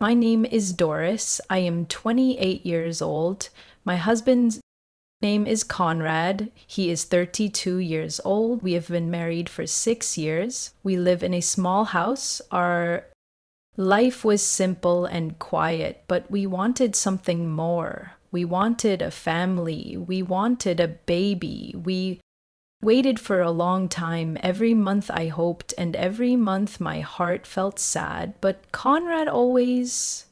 My name is Doris. I am 28 years old. My husband's name is Conrad. He is 32 years old. We have been married for 6 years. We live in a small house. Our life was simple and quiet, but we wanted something more. We wanted a family. We wanted a baby. We waited for a long time. Every month I hoped, and every month my heart felt sad. But Conrad always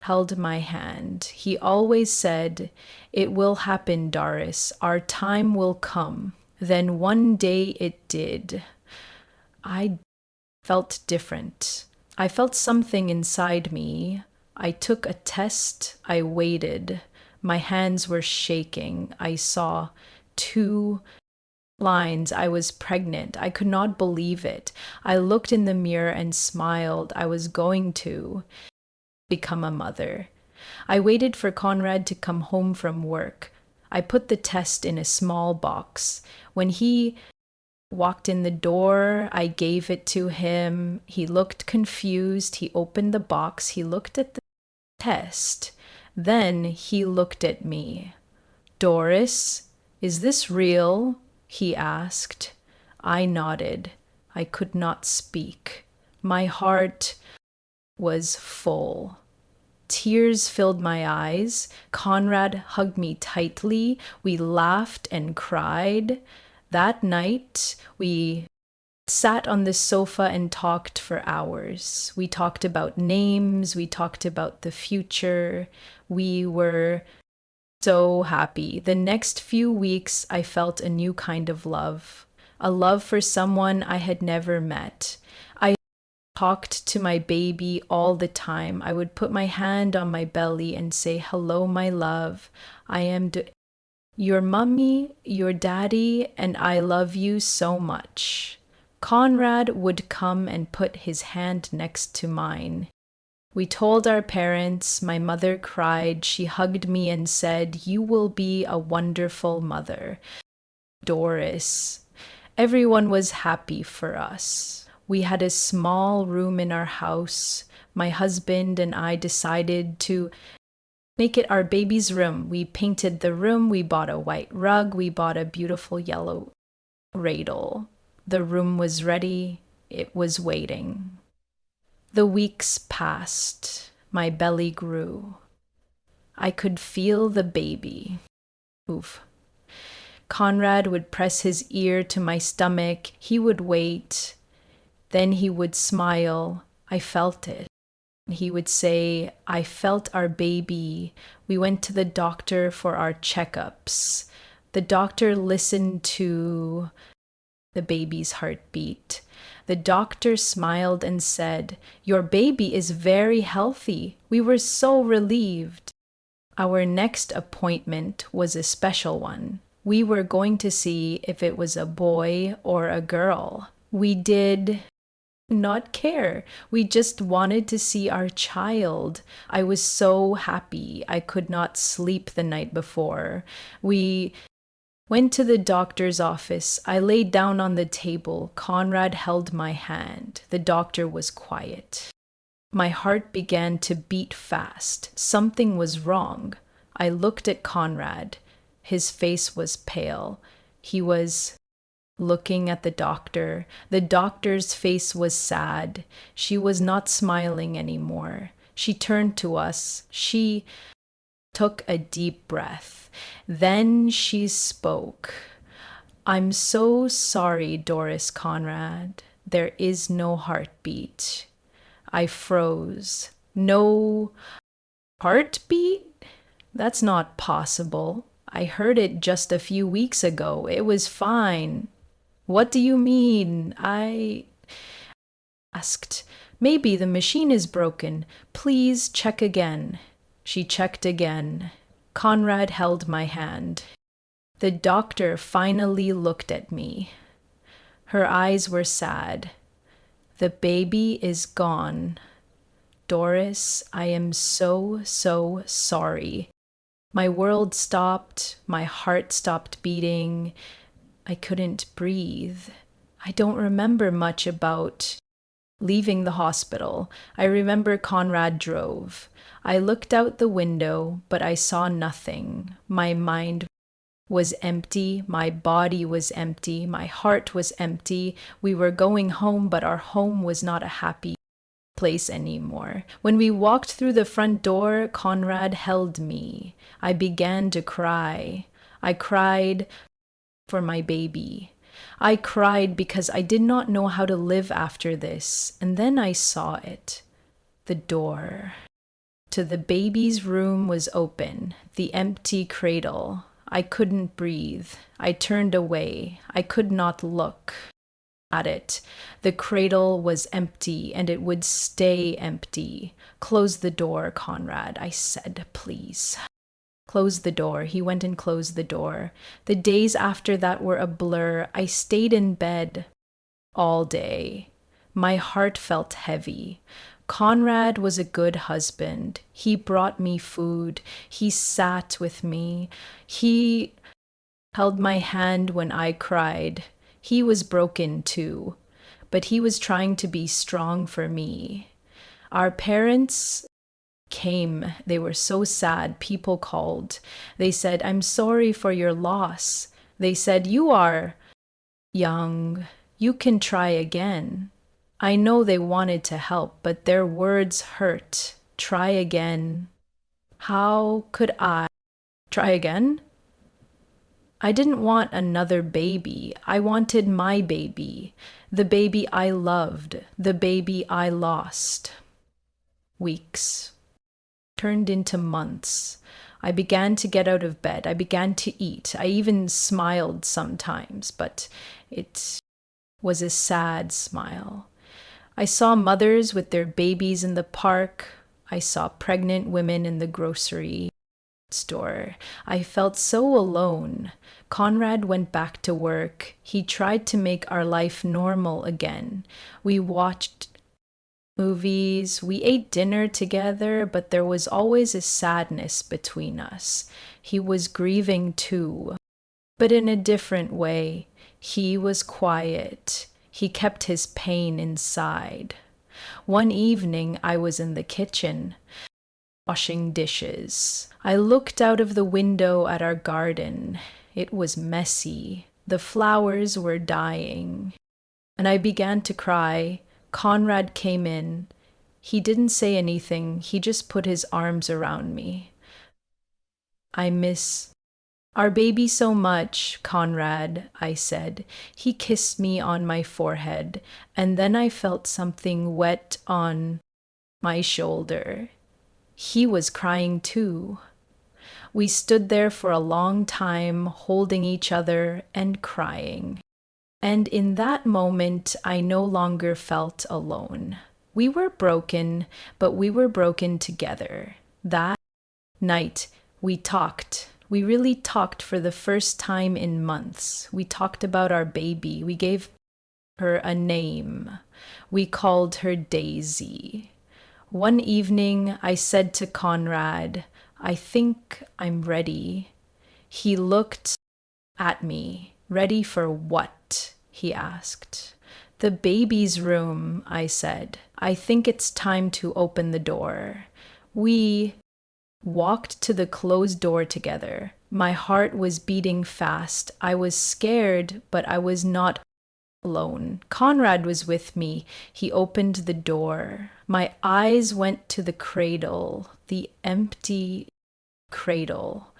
held my hand. He always said, "It will happen, Doris. Our time will come." Then one day it did. I felt different. I felt something inside me. I took a test. I waited. My hands were shaking. I saw two lines. I was pregnant. I could not believe it. I looked in the mirror and smiled. I was going to become a mother. I waited for Conrad to come home from work. I put the test in a small box. When he walked in the door, I gave it to him. He looked confused. He opened the box. He looked at the test. Then he looked at me. "Doris, is this real?" he asked. I nodded. I could not speak. My heart was full. Tears filled my eyes. Conrad hugged me tightly. We laughed and cried. That night, we sat on the sofa and talked for hours. We talked about names. We talked about the future. We were so happy. The next few weeks, I felt a new kind of love, a love for someone I had never met. I talked to my baby all the time. I would put my hand on my belly and say, "Hello, my love. I am your mummy, your daddy, and I love you so much." Conrad would come and put his hand next to mine. We told our parents. My mother cried. She hugged me and said, "You will be a wonderful mother, Doris." Everyone was happy for us. We had a small room in our house. My husband and I decided to make it our baby's room. We painted the room. We bought a white rug. We bought a beautiful yellow cradle. The room was ready. It was waiting. The weeks passed. My belly grew. I could feel the baby move. Conrad would press his ear to my stomach. He would wait. Then he would smile. I felt it. He would say, "I felt our baby." We went to the doctor for our checkups. The doctor listened to the baby's heartbeat. The doctor smiled and said, "Your baby is very healthy." We were so relieved. Our next appointment was a special one. We were going to see if it was a boy or a girl. We did not care. We just wanted to see our child. I was so happy. I could not sleep the night before. We went to the doctor's office. I laid down on the table. Conrad held my hand. The doctor was quiet. My heart began to beat fast. Something was wrong. I looked at Conrad. His face was pale. He was looking at the doctor. The doctor's face was sad. She was not smiling anymore. She turned to us. She took a deep breath. Then she spoke. "I'm so sorry, Doris Conrad. There is no heartbeat." I froze. "No heartbeat? That's not possible. I heard it just a few weeks ago. It was fine." "What do you mean?" I asked. "Maybe the machine is broken. Please check again." She checked again. Conrad held my hand. The doctor finally looked at me. Her eyes were sad. "The baby is gone. Doris, I am so, so sorry." My world stopped. My heart stopped beating. I couldn't breathe. I don't remember much about Leaving the hospital, I remember Conrad drove. I looked out the window, but I saw nothing. My mind was empty, my body was empty, my heart was empty. We were going home, but our home was not a happy place anymore. When we walked through the front door, Conrad held me. I began to cry. I cried for my baby. I cried because I did not know how to live after this. And then I saw it. The door to the baby's room was open, the empty cradle. I couldn't breathe. I turned away. I could not look at it. The cradle was empty, and it would stay empty. Close the door, Conrad, I said, please. Close the door. He went and closed the door. The days after that were a blur. I stayed in bed all day. My heart felt heavy. Conrad was a good husband. He brought me food. He sat with me. He held my hand when I cried. He was broken too, but he was trying to be strong for me. Our parents came. They were so sad. People called. They said, I'm sorry for your loss. They said, you are young. You can try again. I know they wanted to help, but their words hurt. Try again. How could I try again? I didn't want another baby. I wanted my baby, the baby I loved, the baby I lost. Weeks turned into months. I began to get out of bed. I began to eat. I even smiled sometimes, but it was a sad smile. I saw mothers with their babies in the park. I saw pregnant women in the grocery store. I felt so alone. Conrad went back to work. He tried to make our life normal again. We watched movies, we ate dinner together, but there was always a sadness between us. He was grieving too, but in a different way. He was quiet. He kept his pain inside. One evening, I was in the kitchen, washing dishes. I looked out of the window at our garden. It was messy. The flowers were dying. And I began to cry. Conrad came in. He didn't say anything. He just put his arms around me. I miss our baby so much, Conrad, I said. He kissed me on my forehead, and then I felt something wet on my shoulder. He was crying too. We stood there for a long time, holding each other and crying. And in that moment, I no longer felt alone. We were broken, but we were broken together. That night, we talked. We really talked for the first time in months. We talked about our baby. We gave her a name. We called her Daisy. One evening, I said to Conrad, I think I'm ready. He looked at me. Ready for what? He asked. The baby's room, I said. I think it's time to open the door. We walked to the closed door together. My heart was beating fast. I was scared, but I was not alone. Conrad was with me. He opened the door. My eyes went to the cradle, the empty cradle.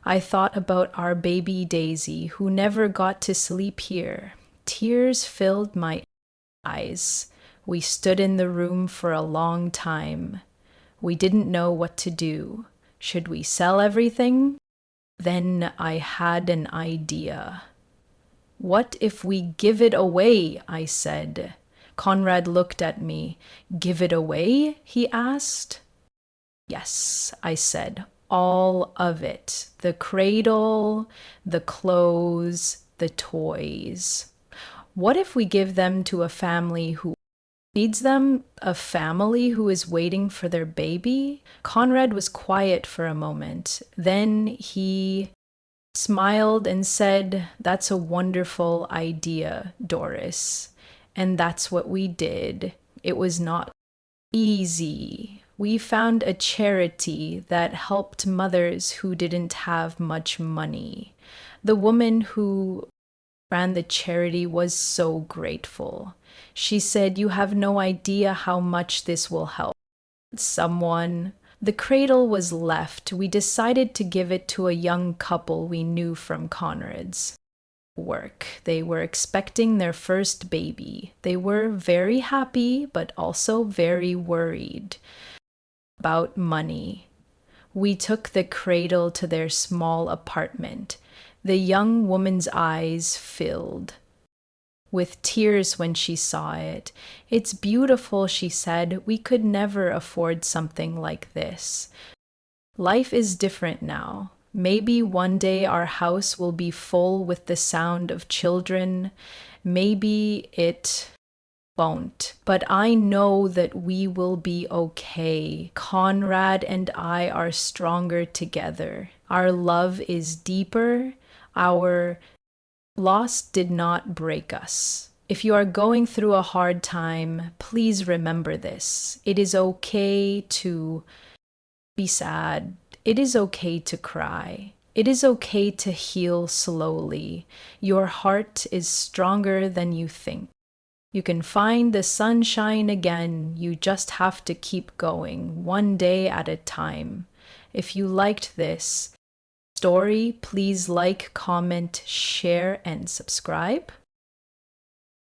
I thought about our baby Daisy, who never got to sleep here. Tears filled my eyes. We stood in the room for a long time. We didn't know what to do. Should we sell everything? Then I had an idea. What if we give it away? I said. Conrad looked at me. Give it away? He asked. Yes, I said. All of it. The cradle, the clothes, the toys. What if we give them to a family who needs them? A family who is waiting for their baby? Conrad was quiet for a moment. Then he smiled and said, That's a wonderful idea, Doris. And that's what we did. It was not easy. We found a charity that helped mothers who didn't have much money. The woman who ran the charity was so grateful. She said, "You have no idea how much this will help someone." The cradle was left. We decided to give it to a young couple we knew from Conrad's work. They were expecting their first baby. They were very happy, but also very worried about money. We took the cradle to their small apartment. The young woman's eyes filled with tears when she saw it. "It's beautiful," she said. "We could never afford something like this. Life is different now. Maybe one day our house will be full with the sound of children. Maybe it won't. But I know that we will be okay. Conrad and I are stronger together. Our love is deeper. Our loss did not break us." If you are going through a hard time, please remember this. It is okay to be sad. It is okay to cry. It is okay to heal slowly. Your heart is stronger than you think. You can find the sunshine again. You just have to keep going, one day at a time. If you liked this story, please like, comment, share, and subscribe.